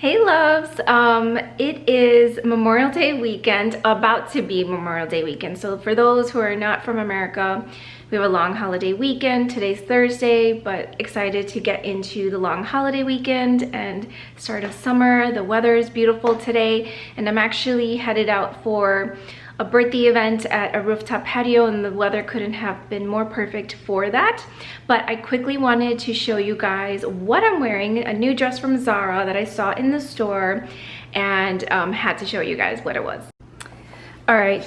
Hey loves, it is Memorial Day weekend, about to be Memorial Day weekend. So for those who are not from America, we have a long holiday weekend. Today's Thursday, but excited to get into the long holiday weekend and start of summer. The weather is beautiful today, and I'm actually headed out for a birthday event at a rooftop patio, and the weather couldn't have been more perfect for that. But I quickly wanted to show you guys what I'm wearing, a new dress from Zara that I saw in the store, and had to show you guys what it was. All right,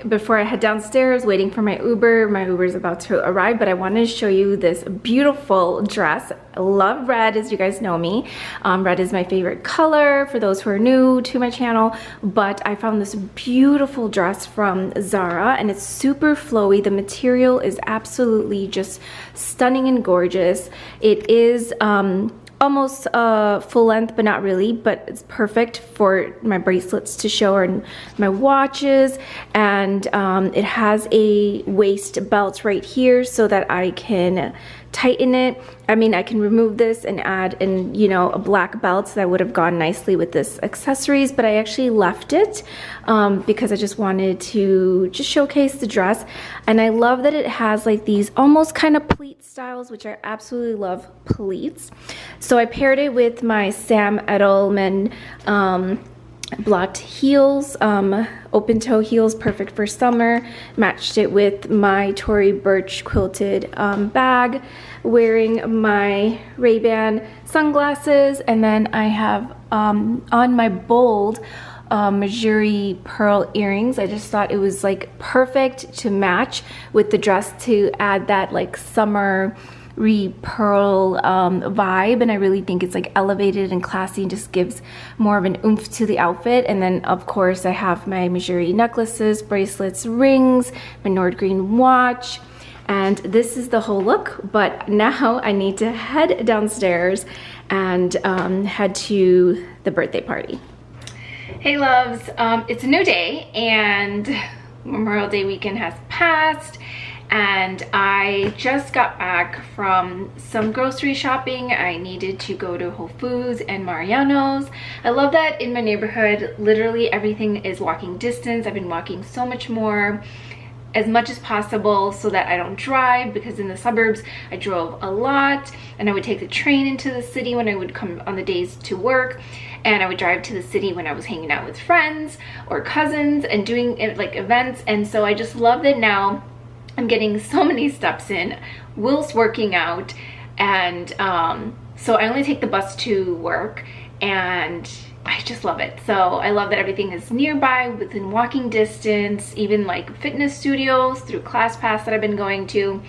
before I head downstairs, waiting for my Uber is about to arrive, but I wanted to show you this beautiful dress. I love red, as you guys know me. Red is my favorite color for those who are new to my channel, but I found this beautiful dress from Zara, and it's super flowy. The material is absolutely just stunning and gorgeous. It is almost full length, but not really, but it's perfect for my bracelets to show, and my watches, and it has a waist belt right here so that I can tighten it. I mean, I can remove this and add in, you know, a black belt that would have gone nicely with this accessories, but I actually left it because I just wanted to just showcase the dress. And I love that it has like these almost kind of pleat styles, which I absolutely love pleats. So I paired it with my Sam Edelman blocked heels, open toe heels, perfect for summer. Matched it with my Tory Burch quilted bag, wearing my Ray-Ban sunglasses, and then I have on my bold Mejuri pearl earrings. I just thought it was like perfect to match with the dress to add that like summer pearl vibe, and I really think it's like elevated and classy and just gives more of an oomph to the outfit. And then of course I have my Mejuri necklaces, bracelets, rings, my NORDGREEN watch, and this is the whole look. But now I need to head downstairs and head to the birthday party. Hey loves, it's a new day and Memorial Day weekend has passed, and I just got back from some grocery shopping. I needed to go to Whole Foods and Mariano's. I love that in my neighborhood, literally everything is walking distance. I've been walking so much more, as much as possible, so that I don't drive, because in the suburbs I drove a lot, and I would take the train into the city when I would come on the days to work, and I would drive to the city when I was hanging out with friends or cousins and doing like events. And so I just love that now I'm getting so many steps in whilst working out, and so I only take the bus to work, and I just love it. So I love that everything is nearby, within walking distance, even like fitness studios through ClassPass that I've been going to.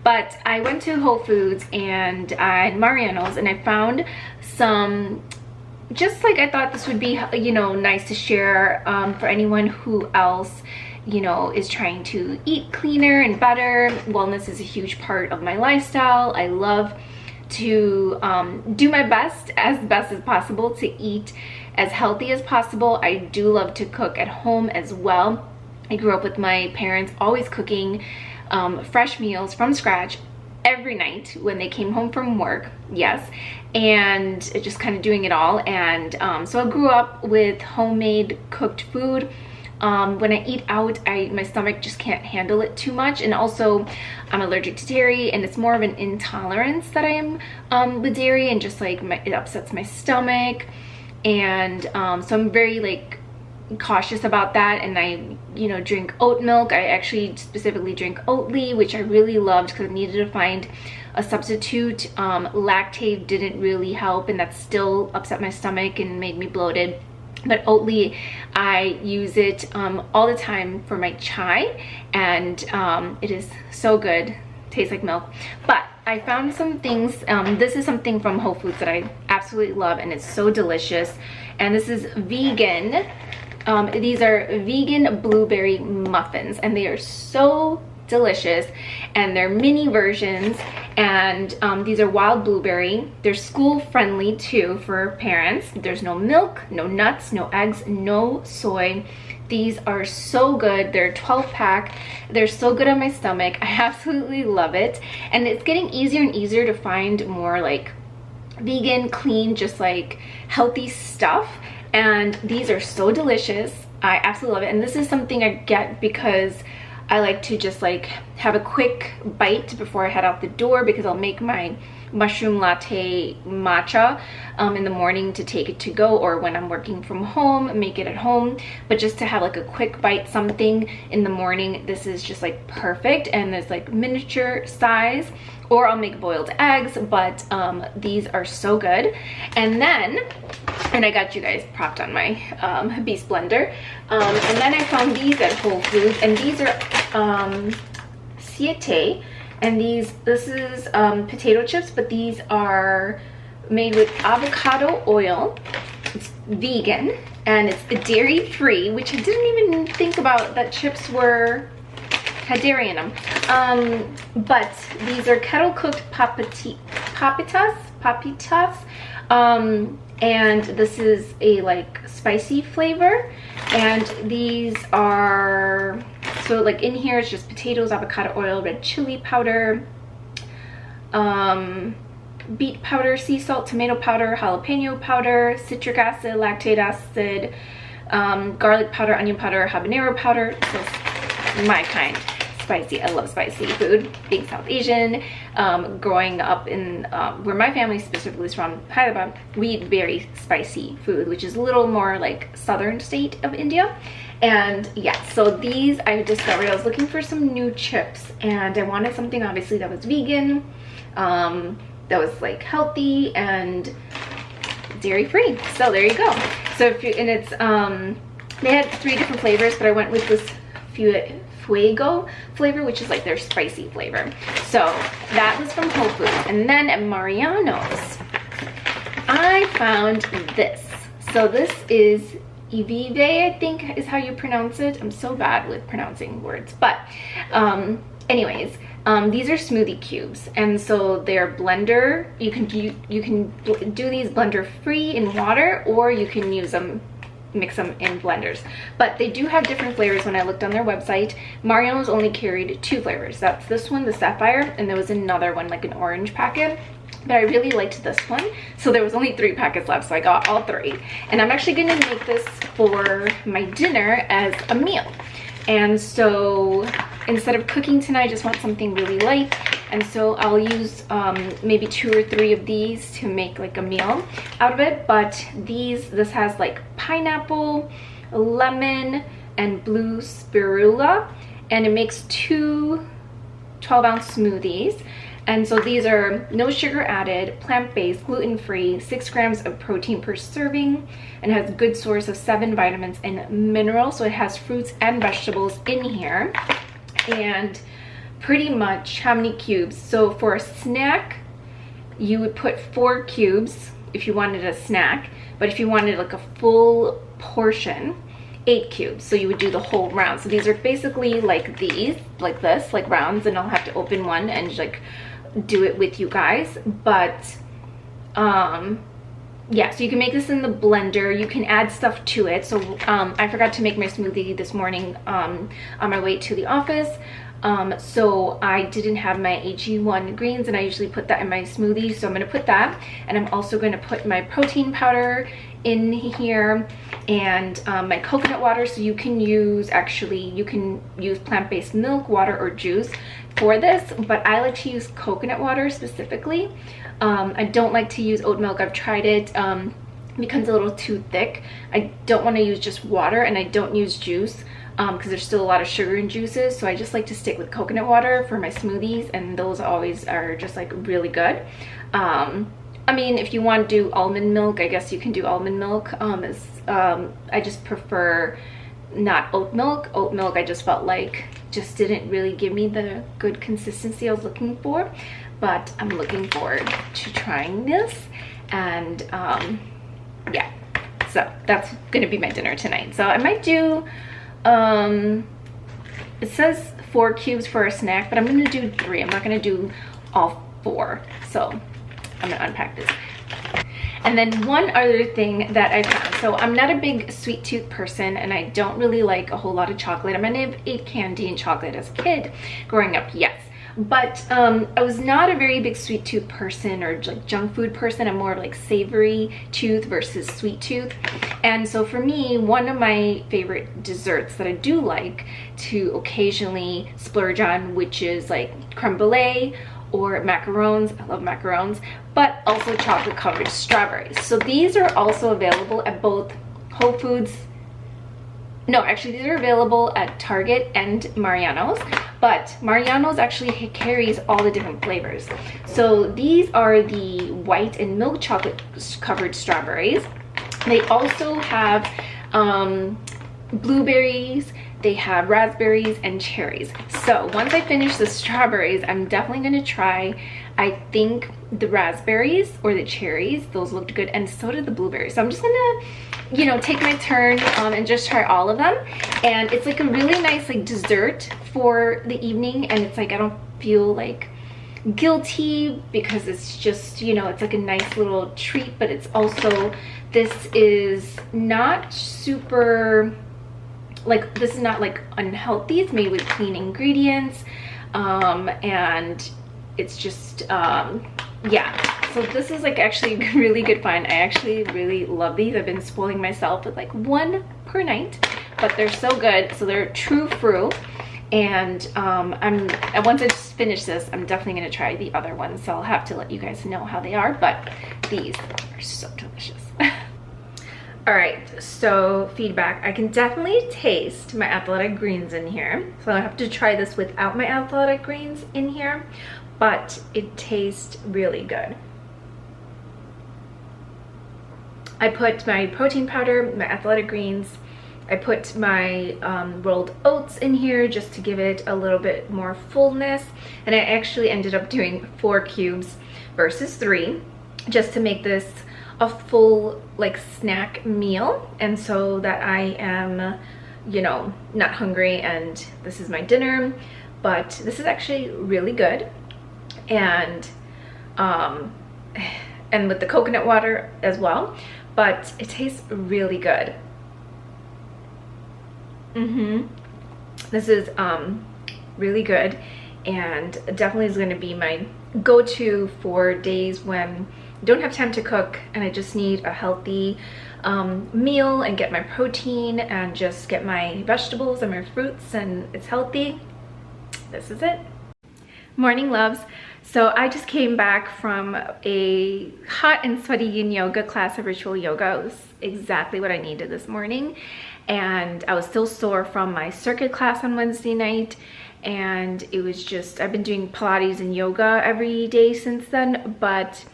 But I went to Whole Foods and Mariano's, and I found some, just like I thought this would be, you know, nice to share for anyone who else, you know, is trying to eat cleaner and better. Wellness is a huge part of my lifestyle. I love to do my best as possible to eat as healthy as possible. I do love to cook at home as well. I grew up with my parents always cooking fresh meals from scratch every night when they came home from work, yes, and just kind of doing it all. And so I grew up with homemade cooked food. When I eat out, my stomach just can't handle it too much, and also I'm allergic to dairy, and it's more of an intolerance that I am with dairy, and just like it upsets my stomach, and so I'm very like cautious about that. And I, you know, drink oat milk. I actually specifically drink Oatly, which I really loved because I needed to find a substitute. Lactate didn't really help, and that still upset my stomach and made me bloated. But Oatly, I use it all the time for my chai, and it is so good. Tastes like milk. But I found some things. This is something from Whole Foods that I absolutely love, and it's so delicious. And this is vegan. These are vegan blueberry muffins, and they are so delicious, and they're mini versions, and these are wild blueberry. They're school friendly too for parents. There's no milk, no nuts, no eggs, no soy. These are so good. They're a 12-pack. They're so good on my stomach. I absolutely love it, and it's getting easier and easier to find more like vegan, clean, just like healthy stuff. And these are so delicious. I absolutely love it. And this is something I get because I like to just like have a quick bite before I head out the door, because I'll make my mushroom latte matcha in the morning to take it to go, or when I'm working from home, make it at home. But just to have like a quick bite something in the morning, this is just like perfect. And it's like miniature size, or I'll make boiled eggs, but these are so good. And then, and I got you guys propped on my Beast blender, and then I found these at Whole Foods, and these are siete. And this is potato chips, but these are made with avocado oil. It's vegan, and it's dairy free, which I didn't even think about that chips had dairy in them. But these are kettle cooked papitas. And this is a like spicy flavor, and these are, so like in here it's just potatoes, avocado oil, red chili powder, beet powder, sea salt, tomato powder, jalapeno powder, citric acid, lactate acid, garlic powder, onion powder, habanero powder. So my kind. Spicy. I love spicy food, being South Asian. Growing up in where my family specifically is from, Hyderabad, we eat very spicy food, which is a little more like southern state of India. And yeah, so these I discovered. I was looking for some new chips, and I wanted something obviously that was vegan, that was like healthy and dairy free. So there you go. So if you, and it's they had 3 different flavors, but I went with this Fuego flavor, which is like their spicy flavor. So that was from Whole Foods. And then at Mariano's, I found this. So this is Evive, I think is how you pronounce it. I'm so bad with pronouncing words. But anyways, these are smoothie cubes. And so they're blender. You can do these blender free in water, or you can use them, mix them in blenders. But they do have different flavors. When I looked on their website, Mariano's only carried 2 flavors. That's this one, the sapphire, and there was another one, like an orange packet. But I really liked this one, so there was only 3 packets left, so I got all 3. And I'm actually going to make this for my dinner as a meal. And so instead of cooking tonight, I just want something really light. And so I'll use maybe 2 or 3 of these to make like a meal out of it. But this has like pineapple, lemon, and blue spirulina, and it makes 2 12-ounce smoothies. And so these are no sugar added, plant-based, gluten-free, 6 grams of protein per serving, and has a good source of 7 vitamins and minerals. So it has fruits and vegetables in here. And pretty much how many cubes? So for a snack, you would put 4 cubes if you wanted a snack, but if you wanted like a full portion, 8 cubes. So you would do the whole round. So these are basically like these, like this, like rounds, and I'll have to open one and like do it with you guys. But yeah, so you can make this in the blender. You can add stuff to it. So I forgot to make my smoothie this morning on my way to the office. So I didn't have my AG1 greens, and I usually put that in my smoothie, so I'm going to put that. And I'm also going to put my protein powder in here, and my coconut water. So you can use, actually you can use plant-based milk, water, or juice for this, but I like to use coconut water specifically. I don't like to use oat milk. I've tried it. It becomes a little too thick. I don't want to use just water, and I don't use juice because there's still a lot of sugar in juices. So I just like to stick with coconut water for my smoothies, and those always are just like really good. I mean, if you want to do almond milk, I guess you can do almond milk. I just prefer not oat milk. Oat milk, I just felt like just didn't really give me the good consistency I was looking for. But I'm looking forward to trying this. And yeah, so that's gonna be my dinner tonight. So I might do, it says 4 cubes for a snack, but I'm gonna do 3. I'm not gonna do all 4. So I'm gonna unpack this. And then one other thing that I found, so I'm not a big sweet tooth person, and I don't really like a whole lot of chocolate. I mean, I ate candy and chocolate as a kid growing up, yes, But I was not a very big sweet tooth person or like junk food person. I'm more like savory tooth versus sweet tooth. And so for me, one of my favorite desserts that I do like to occasionally splurge on, which is like creme brulee or macarons. I love macarons, but also chocolate covered strawberries. So these are also available at both Whole Foods. No, actually these are available at Target and Mariano's, but Mariano's actually carries all the different flavors. So these are the white and milk chocolate covered strawberries. They also have blueberries, they have raspberries and cherries. So once I finish the strawberries, I'm definitely gonna try, I think, the raspberries or the cherries. Those looked good, and so did the blueberries. So I'm just gonna, you know, take my turn and just try all of them. And it's like a really nice like dessert for the evening, and it's like I don't feel like guilty because it's just, you know, it's like a nice little treat, but it's also, this is not super, like, this is not like unhealthy. It's made with clean ingredients, and it's just yeah, so this is like actually a really good find. I actually really love these. I've been spoiling myself with like one per night, but they're so good. So they're true fruit, and once I just finish this, I'm definitely gonna try the other ones, so I'll have to let you guys know how they are, but these are so delicious. All right, so feedback. I can definitely taste my athletic greens in here. So I have to try this without my athletic greens in here, but it tastes really good. I put my protein powder, my athletic greens, I put my rolled oats in here just to give it a little bit more fullness. And I actually ended up doing 4 cubes versus 3, just to make this a full like snack meal, and so that I am, you know, not hungry and this is my dinner. But this is actually really good, and with the coconut water as well, but it tastes really good. This is really good, and definitely is going to be my go-to for days when I don't have time to cook and I just need a healthy meal and get my protein and just get my vegetables and my fruits, and it's healthy. This is it. Morning loves. So I just came back from a hot and sweaty yin yoga class of ritual yoga. It was exactly what I needed this morning, and I was still sore from my circuit class on Wednesday night, and it was just, I've been doing Pilates and yoga every day since then, but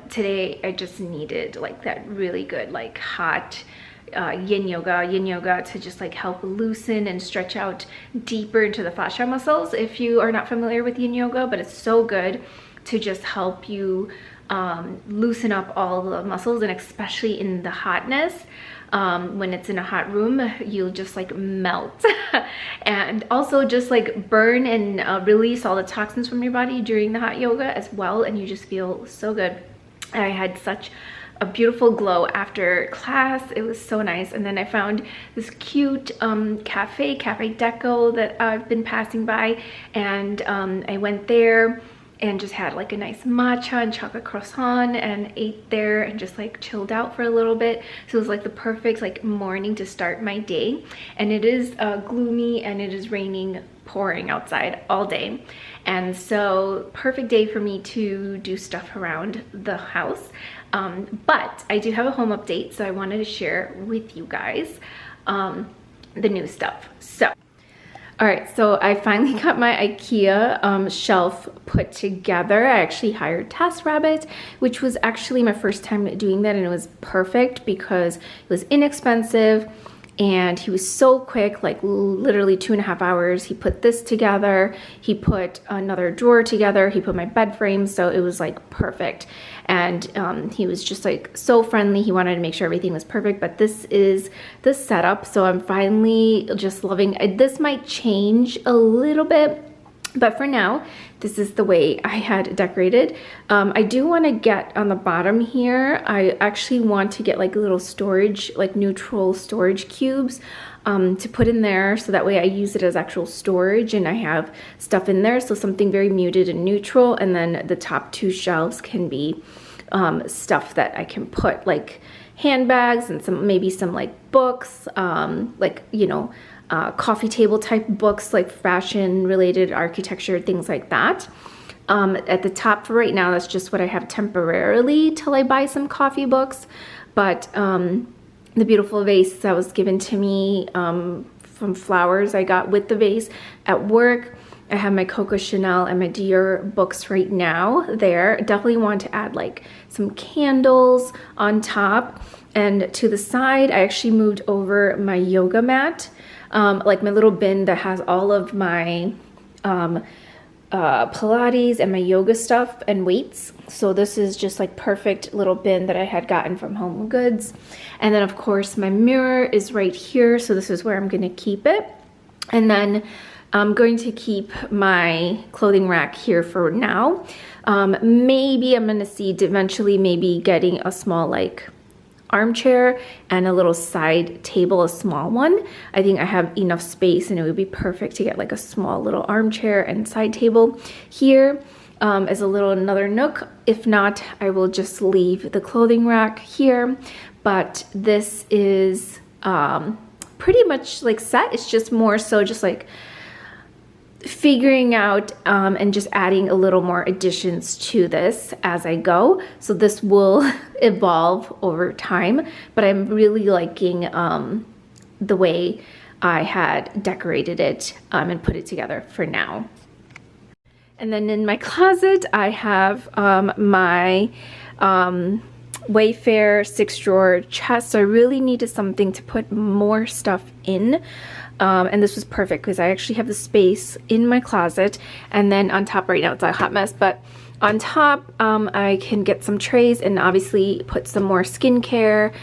today I just needed like that really good like hot yin yoga to just like help loosen and stretch out deeper into the fascia muscles, if you are not familiar with yin yoga. But it's so good to just help you loosen up all the muscles, and especially in the hotness. When it's in a hot room, you'll just like melt and also just like burn and release all the toxins from your body during the hot yoga as well, and you just feel so good. I had such a beautiful glow after class. It was so nice. And then I found this cute cafe deco that I've been passing by, and I went there and just had like a nice matcha and chocolate croissant and ate there and just like chilled out for a little bit. So it was like the perfect like morning to start my day. And it is gloomy and it is raining, pouring outside all day, and so perfect day for me to do stuff around the house. But I do have a home update, so I wanted to share with you guys the new stuff. So all right, so I finally got my IKEA shelf put together. I actually hired TaskRabbit, which was actually my first time doing that, and it was perfect because it was inexpensive and he was so quick, like literally 2.5 hours. He put this together, he put another drawer together, he put my bed frame, so it was like perfect. And he was just like so friendly. He wanted to make sure everything was perfect, but this is the setup. So I'm finally just loving it. This might change a little bit But for now, this is the way I had decorated. I do want to get on the bottom here, I actually want to get like little storage, like neutral storage cubes to put in there, so that way I use it as actual storage and I have stuff in there. So something very muted and neutral, and then the top two shelves can be stuff that I can put like handbags and some, maybe some like books, like, you know, coffee table type books, like fashion related, architecture, things like that. At the top for right now, that's just what I have temporarily till I buy some coffee books. But the beautiful vase that was given to me from flowers I got with the vase at work. I have my Coco Chanel and my Dior books right now there. Definitely want to add like some candles on top. And to the side, I actually moved over my yoga mat, like my little bin that has all of my Pilates and my yoga stuff and weights. So this is just like perfect little bin that I had gotten from Home Goods. And then of course my mirror is right here. So this is where I'm going to keep it. And then I'm going to keep my clothing rack here for now. Maybe I'm going to see eventually maybe getting a small like armchair and a little side table, a small one. I think I have enough space and it would be perfect to get like a small little armchair and side table here as a little another nook. If not, I will just leave the clothing rack here. But this is pretty much like set. It's just more so just like figuring out and just adding a little more additions to this as I go. So this will evolve over time, but I'm really liking the way I had decorated it and put it together for now. And then in my closet, I have my Wayfair 6-drawer chest. So I really needed something to put more stuff in. And this was perfect because I actually have the space in my closet, and then on top right now it's a hot mess, but on top I can get some trays and obviously put some more skincare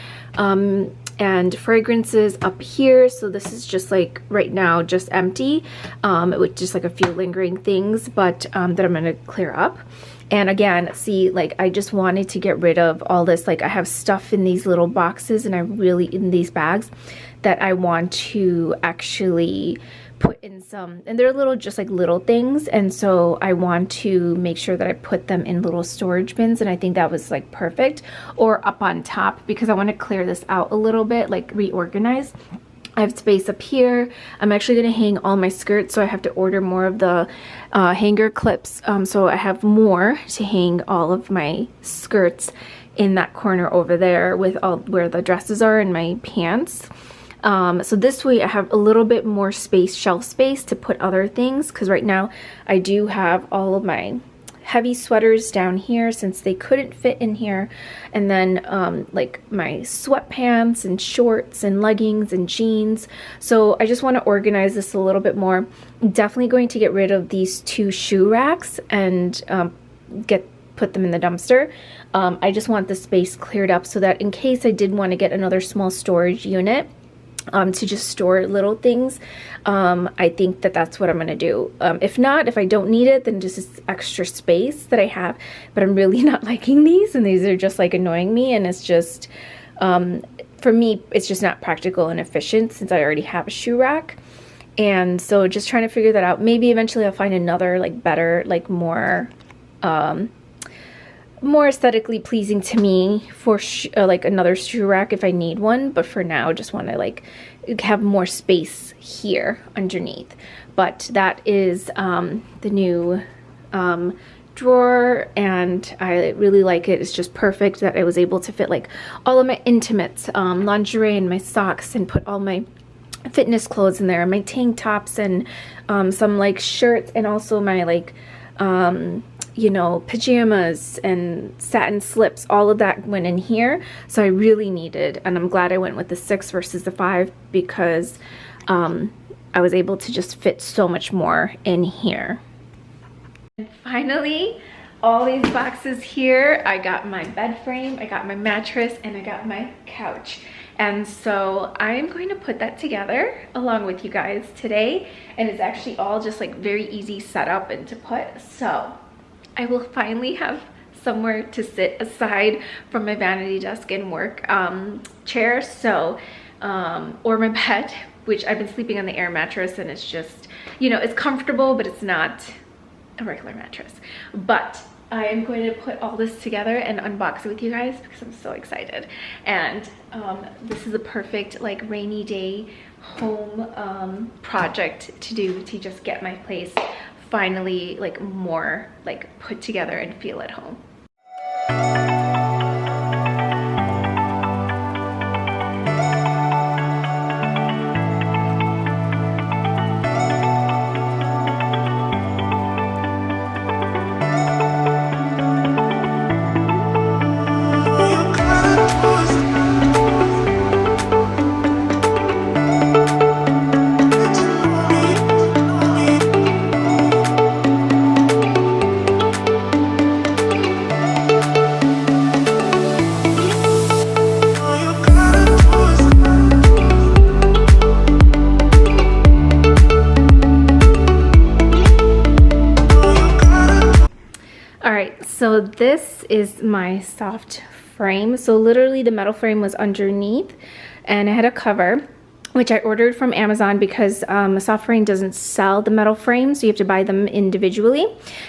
and fragrances up here. So this is just like right now just empty with just like a few lingering things, but that I'm gonna clear up. And again, see, like I just wanted to get rid of all this, like I have stuff in these little boxes and I really, in these bags, that I want to actually put in some, and they're little, just like little things, and so I want to make sure that I put them in little storage bins, and I think that was like perfect, or up on top, because I want to clear this out a little bit, like reorganize. I have space up here. I'm actually going to hang all my skirts, so I have to order more of the hanger clips, so I have more to hang all of my skirts in that corner over there with all where the dresses are and my pants. So this way I have a little bit more space, shelf space, to put other things, because right now I do have all of my heavy sweaters down here since they couldn't fit in here, and then like my sweatpants and shorts and leggings and jeans. So I just want to organize this a little bit more. Definitely going to get rid of these 2 shoe racks and put them in the dumpster. I just want the space cleared up so that in case I did want to get another small storage unit to just store little things, I think that that's what I'm gonna do. If not, if I don't need it, then just this extra space that I have. But I'm really not liking these, and these are just like annoying me, and it's just for me it's just not practical and efficient since I already have a shoe rack. And so just trying to figure that out. Maybe eventually I'll find another like better, like more aesthetically pleasing to me for like another shoe rack if I need one, but for now just want to like have more space here underneath. But that is the new drawer, and I really like it. It's just perfect that I was able to fit like all of my intimates, lingerie and my socks, and put all my fitness clothes in there, my tank tops and some like shirts, and also my like you know, pajamas and satin slips. All of that went in here, so I really needed, and I'm glad I went with the 6 versus the 5, because I was able to just fit so much more in here. And finally, all these boxes here. I got my bed frame, I got my mattress, and I got my couch. And so I'm going to put that together along with you guys today. And it's actually all just like very easy setup and to put. So I will finally have somewhere to sit aside from my vanity desk and work chair. So, or my bed, which I've been sleeping on the air mattress, and it's just, you know, it's comfortable, but it's not a regular mattress. But I am going to put all this together and unbox it with you guys because I'm so excited. And this is a perfect like rainy day home project to do, to just get my place finally like more like put together and feel at home. So this is my soft frame. So literally the metal frame was underneath and it had a cover, which I ordered from Amazon because a soft frame doesn't sell the metal frame, so you have to buy them individually.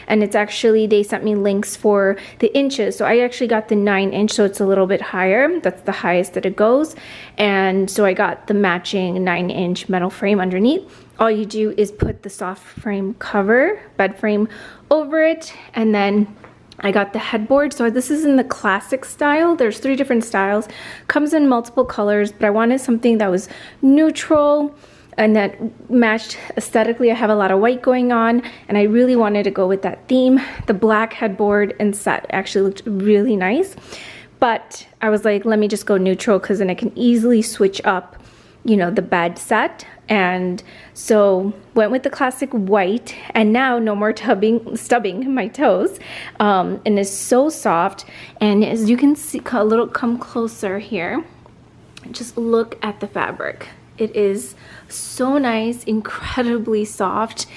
And it's actually, they sent me links for the inches. So I actually got the 9-inch, so it's a little bit higher. That's the highest that it goes. And so I got the matching 9-inch metal frame underneath. All you do is put the soft frame cover, bed frame, over it, and then I got the headboard. So this is in the classic style. There's 3 different styles. Comes in multiple colors, but I wanted something that was neutral and that matched aesthetically. I have a lot of white going on, and I really wanted to go with that theme. The black headboard and set actually looked really nice, but I was like, let me just go neutral because then I can easily switch up, you know, the bed set. And so went with the classic white, and now no more stubbing my toes, and it's so soft. And as you can see, come closer here, just look at the fabric. It is so nice, incredibly soft,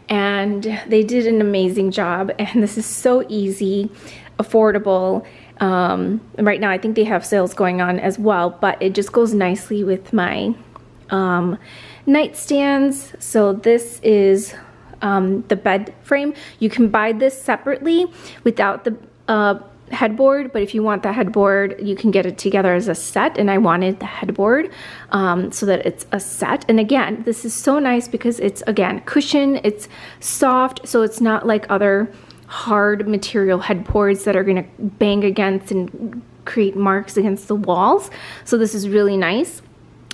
and they did an amazing job. And this is so easy, affordable. Right now I think they have sales going on as well, but it just goes nicely with my nightstands. So this is the bed frame. You can buy this separately without the headboard, but if you want the headboard, you can get it together as a set, and I wanted the headboard so that it's a set. And again, this is so nice because it's, again, cushion, it's soft, so it's not like other hard material headboards that are going to bang against and create marks against the walls. So this is really nice.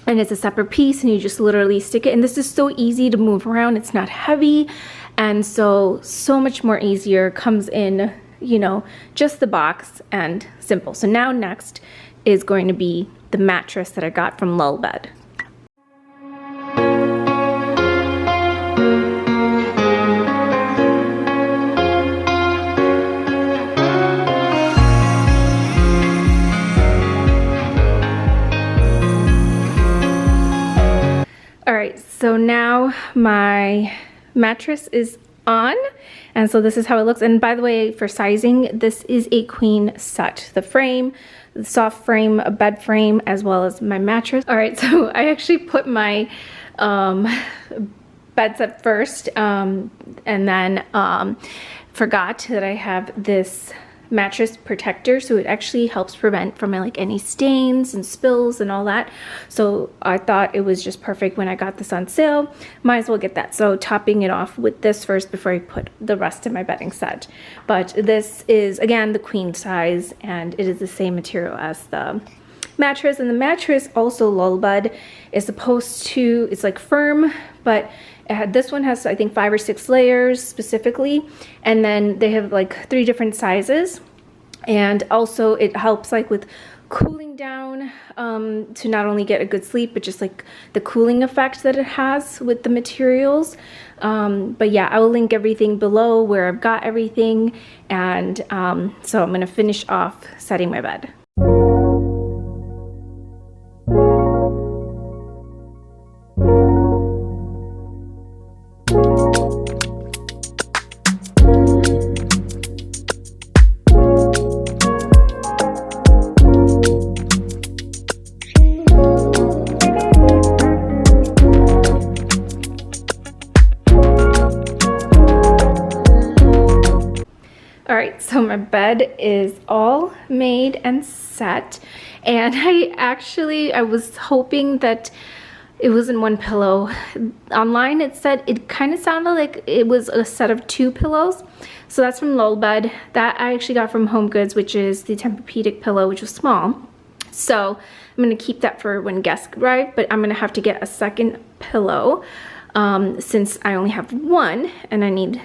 And it's a separate piece, and you just literally stick it. And this is so easy to move around. It's not heavy. And so much more easier. Comes in, you know, just the box and simple. So now next is going to be the mattress that I got from LULLBED. So now my mattress is on, and so this is how it looks. And by the way, for sizing, this is a queen set. The frame, the soft frame, a bed frame, as well as my mattress. All right, so I actually put my bed set first, and then forgot that I have this mattress protector, so it actually helps prevent from like any stains and spills and all that. So I thought it was just perfect when I got this on sale. Might as well get that. So topping it off with this first before I put the rest of my bedding set. But this is, again, the queen size, and it is the same material as the mattress. And the mattress, also LULLBED, is supposed to, it's like firm, but this one has, I think, 5 or 6 layers specifically, and then they have like 3 different sizes. And also it helps like with cooling down to not only get a good sleep, but just like the cooling effect that it has with the materials. But yeah, I will link everything below where I've got everything. And so I'm gonna finish off setting my bed. So my bed is all made and set, and I was hoping that it was in one pillow. Online it said, it kind of sounded like it was a set of 2 pillows. So that's from LULLBED. That I actually got from Home Goods, which is the Tempur-Pedic pillow, which was small. So I'm gonna keep that for when guests arrive, but I'm gonna have to get a second pillow since I only have 1 and I need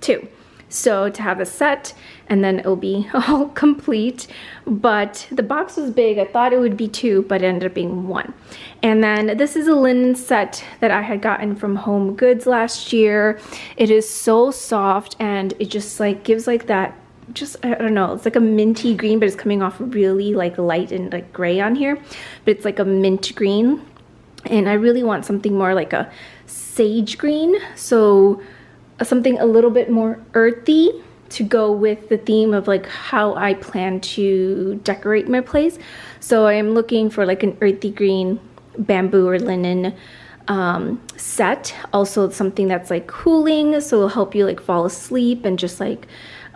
2. So to have a set, and then it'll be all complete. But the box was big. I thought it would be 2, but it ended up being 1. And then this is a linen set that I had gotten from Home Goods last year. It is so soft, and it just like gives like that, just, I don't know, it's like a minty green, but it's coming off really like light and like gray on here. But it's like a mint green. And I really want something more like a sage green. So something a little bit more earthy to go with the theme of like how I plan to decorate my place. So I am looking for like an earthy green bamboo or linen set. Also something that's like cooling, so it'll help you like fall asleep and just like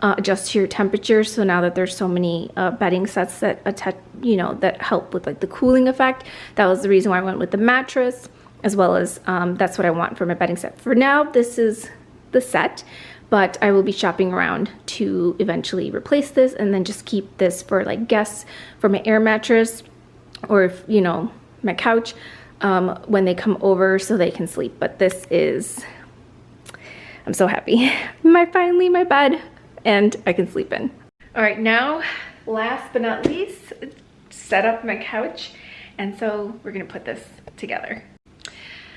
adjust to your temperature. So now that there's so many bedding sets that attach, you know, that help with like the cooling effect, that was the reason why I went with the mattress, as well as that's what I want for my bedding set. For now, this is the set, but I will be shopping around to eventually replace this and then just keep this for like guests, for my air mattress, or if, you know, my couch when they come over so they can sleep. But this is, I'm so happy. Finally my bed, and I can sleep in. All right, now last but not least, set up my couch, and so we're gonna put this together.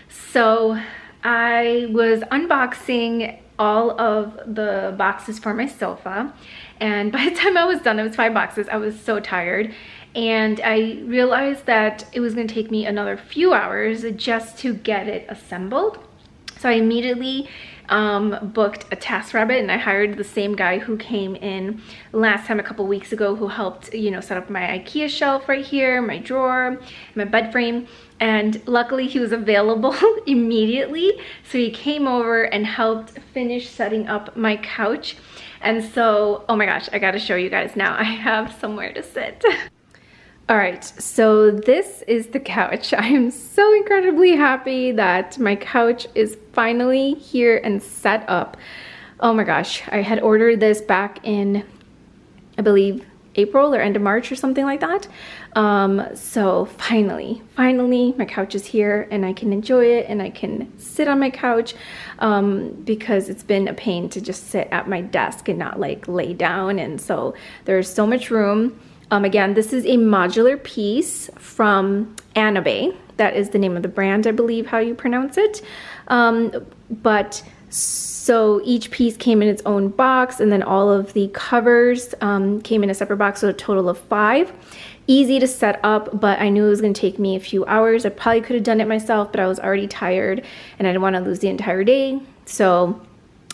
So I was unboxing all of the boxes for my sofa, and by the time I was done, it was 5 boxes. I was so tired, and I realized that it was going to take me another few hours just to get it assembled. So I immediately booked a TaskRabbit, and I hired the same guy who came in last time a couple weeks ago, who helped, you know, set up my IKEA shelf right here, my drawer, my bed frame. And luckily he was available immediately. So he came over and helped finish setting up my couch. And so, oh my gosh, I gotta show you guys now. I have somewhere to sit. All right, so this is the couch. I am so incredibly happy that my couch is finally here and set up. Oh my gosh, I had ordered this back in, I believe, April or end of March or something like that. So finally my couch is here, and I can enjoy it, and I can sit on my couch because it's been a pain to just sit at my desk and not like lay down. And so there's so much room. Again, this is a modular piece from ANABEI. That is the name of the brand, I believe, how you pronounce it. But so each piece came in its own box, and then all of the covers came in a separate box, so a total of 5. Easy to set up, but I knew it was going to take me a few hours. I probably could have done it myself, but I was already tired and I didn't want to lose the entire day. So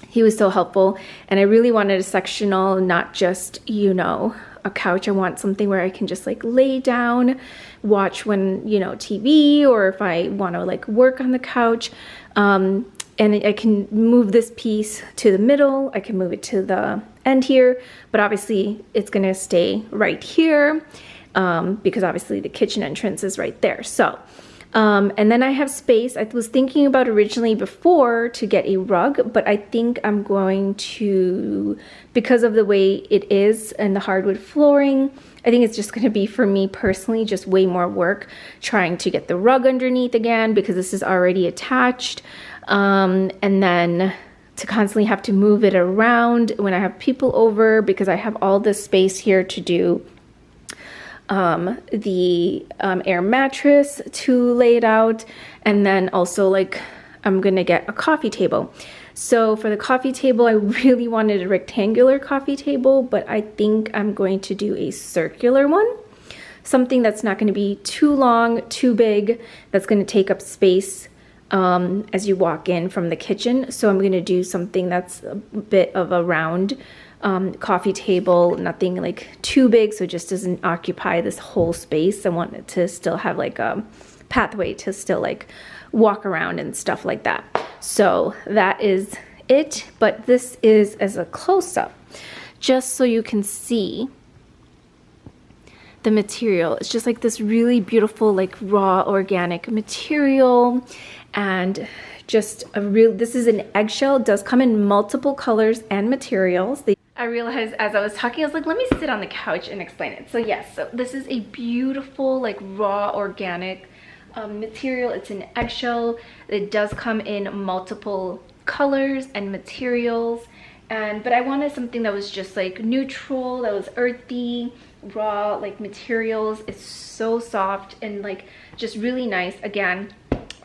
he was so helpful, and I really wanted a sectional, not just, you know, a couch. I want something where I can just like lay down, watch when, you know, TV, or if I want to like work on the couch. And I can move this piece to the middle, I can move it to the end here, but obviously it's gonna stay right here because obviously the kitchen entrance is right there. So, and then I have space. I was thinking about originally before to get a rug, but I think I'm going to, because of the way it is and the hardwood flooring, I think it's just gonna be, for me personally, just way more work trying to get the rug underneath again, because this is already attached. And then to constantly have to move it around when I have people over, because I have all this space here to do the air mattress to lay it out, and then also like I'm gonna get a coffee table. So for the coffee table, I really wanted a rectangular coffee table, but I think I'm going to do a circular one. Something that's not going to be too long, too big, that's going to take up space as you walk in from the kitchen. So I'm going to do something that's a bit of a round coffee table, nothing like too big, so it just doesn't occupy this whole space. I want it to still have like a pathway to still like walk around and stuff like that. So that is it, but this is as a close-up, just so you can see the material. It's just like this really beautiful, like raw organic material, and just a real, this is an eggshell. It does come in multiple colors and materials. I realized as I was talking, I was like, let me sit on the couch and explain it. So yes, so this is a beautiful, like raw organic material. It's an eggshell. It does come in multiple colors and materials, but I wanted something that was just like neutral, that was earthy, raw like materials. It's so soft and like just really nice. Again,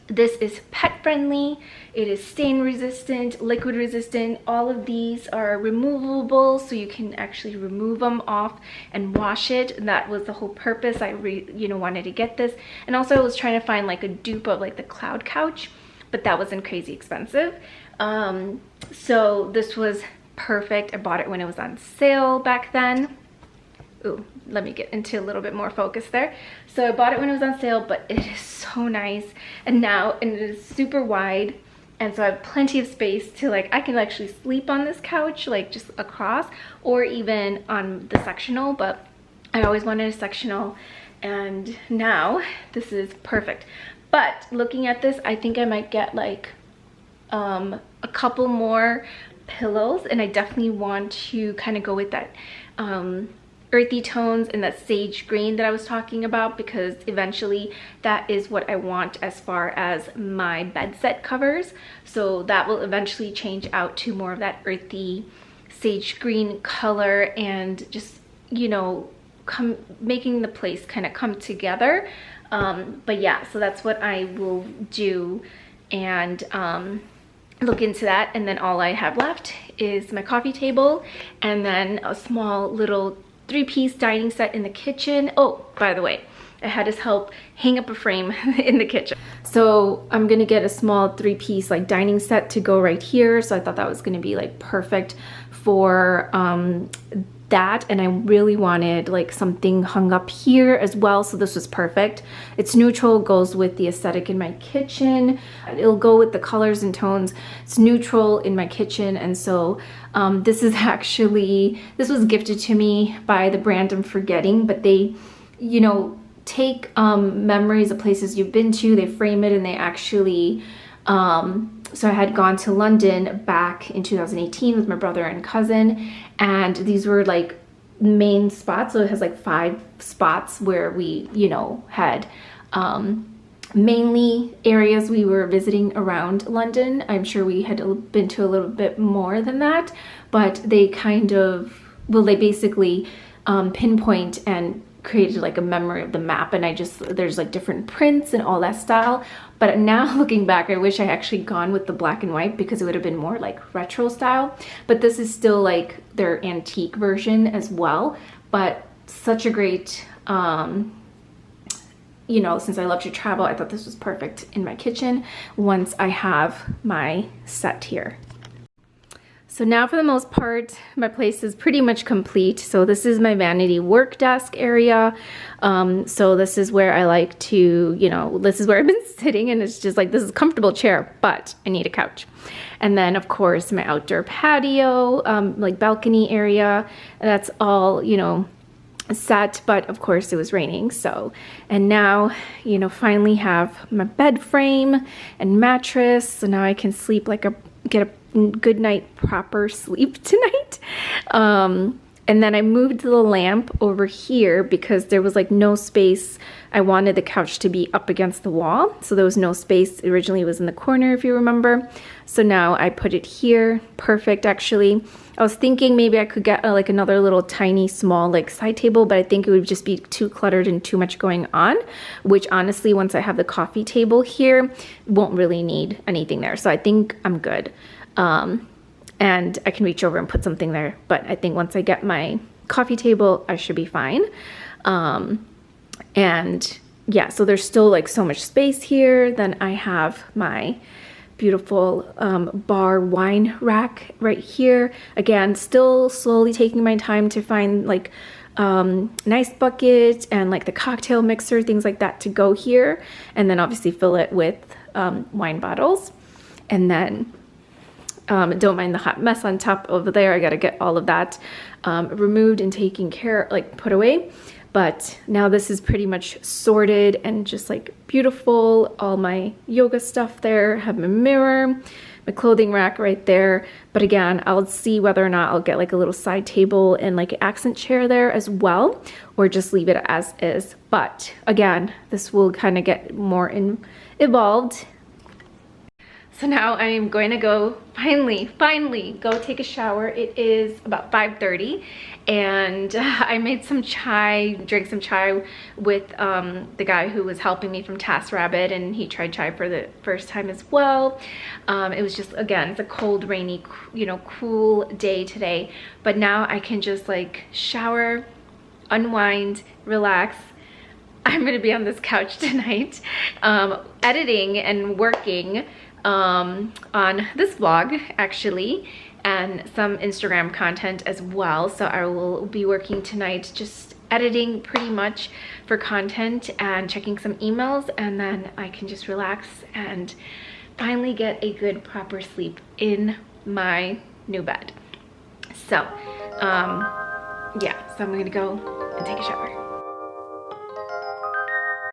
this is pet friendly, it is stain resistant, liquid resistant. All of these are removable, so you can actually remove them off and wash it. And that was the whole purpose. I wanted to get this. And also I was trying to find like a dupe of like the cloud couch, but that wasn't crazy expensive. So this was perfect. I bought it when it was on sale back then. Ooh, let me get into a little bit more focus there. So I bought it when it was on sale, but it is so nice. And it is super wide. And so I have plenty of space to like, I can actually sleep on this couch, like just across, or even on the sectional, but I always wanted a sectional. And now this is perfect. But looking at this, I think I might get like a couple more pillows, and I definitely want to kind of go with that earthy tones and that sage green that I was talking about, because eventually that is what I want as far as my bed set covers. So that will eventually change out to more of that earthy sage green color, and just, you know, making the place kind of come together. But yeah, so that's what I will do, and look into that. And then all I have left is my coffee table, and then a small little 3-piece dining set in the kitchen. Oh, by the way, I had his help hang up a frame in the kitchen. So I'm gonna get a small 3-piece like dining set to go right here. So I thought that was gonna be like perfect for that, and I really wanted like something hung up here as well, so this was perfect. It's neutral, goes with the aesthetic in my kitchen. It'll go with the colors and tones. It's neutral in my kitchen, and so this was gifted to me by the brand I'm forgetting, but they, you know, take memories of places you've been to, they frame it, and they actually so I had gone to London back in 2018 with my brother and cousin, and these were like main spots. So it has like 5 spots where we, you know, had mainly areas we were visiting around London. I'm sure we had been to a little bit more than that, but they kind of, well, they basically pinpoint and created like a memory of the map, and there's like different prints and all that style. But now looking back, I wish I actually gone with the black and white, because it would have been more like retro style. But this is still like their antique version as well. But such a great, you know, since I love to travel, I thought this was perfect in my kitchen once I have my set here. So now for the most part, my place is pretty much complete. So this is my vanity work desk area. So this is where I like to, you know, this is where I've been sitting, and it's just like, this is a comfortable chair, but I need a couch. And then of course my outdoor patio, like balcony area, that's all, you know, set, but of course it was raining. So, and now, you know, finally have my bed frame and mattress. So now I can sleep like get a good night proper sleep tonight. And then I moved the lamp over here because there was like no space. I wanted the couch to be up against the wall, so there was no space. Originally it was in the corner, if you remember. So now I put it here. Perfect, actually. I was thinking maybe I could get like another little tiny small like side table, but I think it would just be too cluttered and too much going on, which honestly, once I have the coffee table here, won't really need anything there. So I think I'm good. And I can reach over and put something there, but I think once I get my coffee table, I should be fine. And yeah, so there's still like so much space here. Then I have my beautiful bar wine rack right here. Again, still slowly taking my time to find like nice bucket and like the cocktail mixer, things like that to go here. And then obviously fill it with wine bottles. And then don't mind the hot mess on top over there. I got to get all of that removed and taken care, like put away. But now this is pretty much sorted and just like beautiful. All my yoga stuff there, have my mirror, my clothing rack right there. But again, I'll see whether or not I'll get like a little side table and like an accent chair there as well, or just leave it as is. But again, this will kind of get more evolved. So now I am going to go finally go take a shower. It is about 5:30 and I made some chai, drank some chai with the guy who was helping me from TaskRabbit, and he tried chai for the first time as well. It was just, again, it's a cold, rainy, you know, cool day today, but now I can just like shower, unwind, relax. I'm gonna be on this couch tonight editing and working on this vlog actually, and some Instagram content as well. So I will be working tonight, just editing pretty much for content and checking some emails, and then I can just relax and finally get a good proper sleep in my new bed. So yeah, so I'm gonna go and take a shower.